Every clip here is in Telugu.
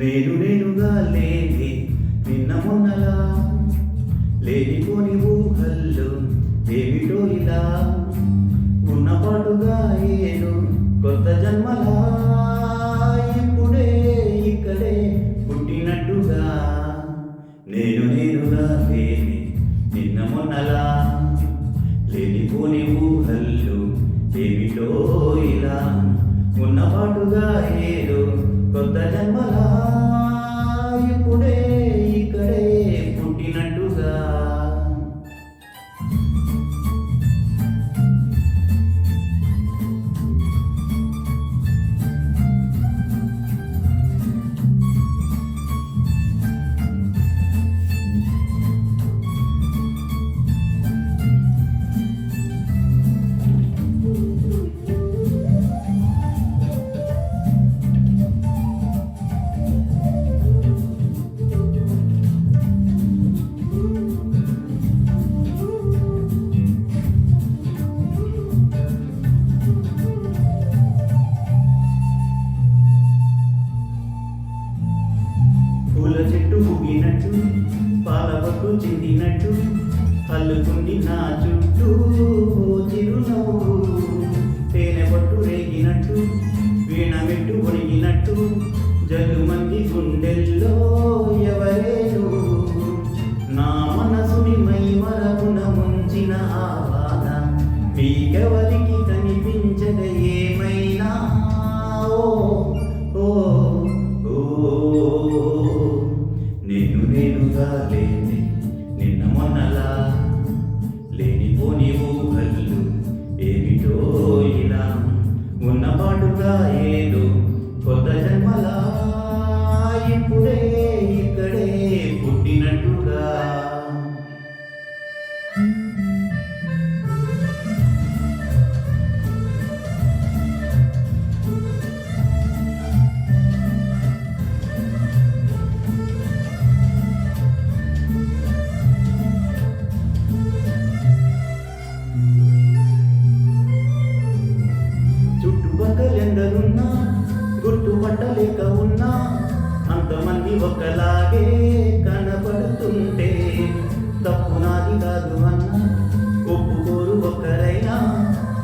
నేనుగా లేని నిన్న మొన్నలా లేనిపోని ఊహల్లో ఏమిటో ఇలా ఉన్నపాటుగా ఏను కొత్త జన్మలా ఇప్పుడే ఇక్కడే పుట్టినట్టుగా నేనుగా లేని నిన్న మొన్నలా లేనిపోని ఊహల్లో ఏమిటో ఇలా ఉన్నపాటుగా ఏదో కొత్త జన్మలా ఇప్పుడే ఇక్కడే పుట్టినట్టుగా పూల చెట్టు ఊగినట్టు పాలవట్టు చెందినట్టు అల్లుకుంది నా చుట్టూ చిరునవ్వు తేనె పట్టు రేగినట్టు వీణమెట్టు ఒడిగినట్టు జల్లుమంది గుండెల్లో ఎవరేను నా మనసుని మై మరపున ముంచిన ఆవాన మీకెవరికి కనిపించగ ఏమైనా ఓ ఓ నేనుగా లేని నిన్న మొన్నలా లేనిపోని ఊహళ్ళు ఏమిటో ఇలా ఉన్నపాటుగా ఏదో కొత్త జన్మలా ఇప్పుడే ఇక్కడే పుట్టినట్టుగా ఎందరున్నా గుర్తుపట్టలేక ఉన్నా అంతమంది ఒకలాగే కనపడుతుంటే తప్పు నాది కాదు అన్నా ఒప్పుకోరు ఒకరైనా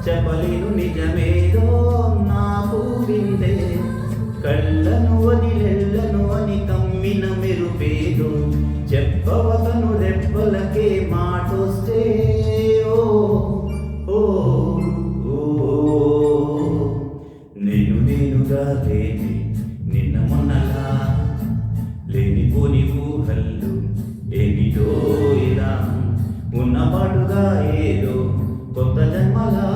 చెప్పలేను నిజమేదో నాకు విందే కళ్ళను వదిలెళ్ళను అని కమ్మిన మెరుపేదో చెప్పవతను రెప్పలకే మాటొస్తే ఓ ఓ నేనుగా లేని నిన్న మొన్నలా లేనిపోని ఊహళ్ళు ఏమిటో ఇలా ఉన్నపాటుగా ఏదో కొత్త జన్మలా